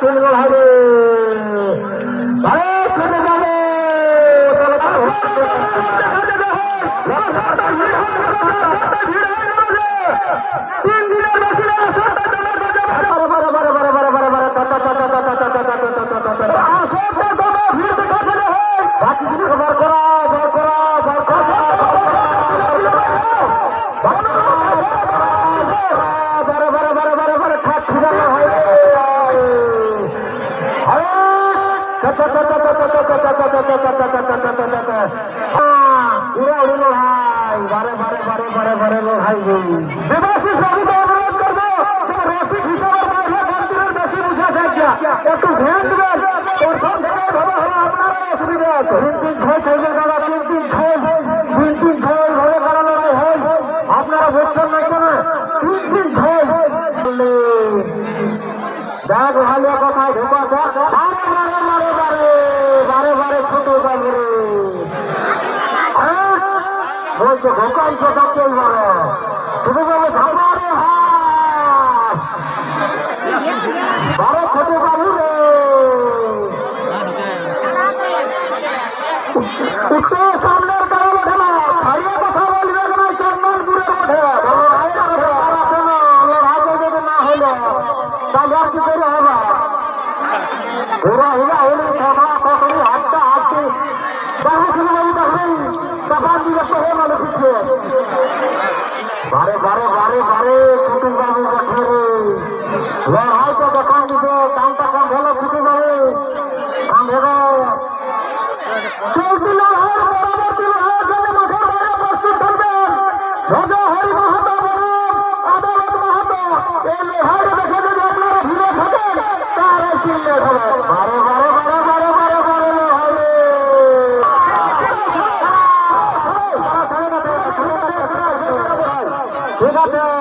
সুন্দর হবে চলে যাবে তিন দিনের বেশি একটু ধ্যান দেবেন প্রথম থেকে ভালো হলো আপনারা অসুবিধা আছে 3-6 দাদা 3-3-6 ভাবে করা লড়াই হয় আপনারা বুঝছেন না কেন 3-3-6 দেখ ভালো কথায় ঢোকা যাক বারে ছোট যাবে বলছে ঢোকাই ছোটাকে বড় ছোট যাবে ঝামারে বারো ছোট বাবু রে একটু সামনের কারো ওঠে না ছাড়িয়ে কথা বলবে না চন্দনপুরের ওঠে না হইল তাহলে আর কি করে হবে ঘোরা হিলা হলে কথা কখনই হাতটা হাঁটছে দেখা শুনে যাবি তখন তখন বিরক্ত হয়ে মানুষ উঠছে বারে ছোট বাবু দেখে লড়াই তো দেখান দিতে কামটা কম হলো ছোট বাবু কাম হবে চলতি লড়াই পরবর্তী লড়াই জন্য মাঠের বাইরে প্রস্তুত থাকবেন রাজা হরি মাহাতো বনাম আদালত মাহাতো এই লড়াই দেখে যদি আপনারা ভিড়ে থাকেন তাহলে সিলেট হবে বারে ঠিক আছে।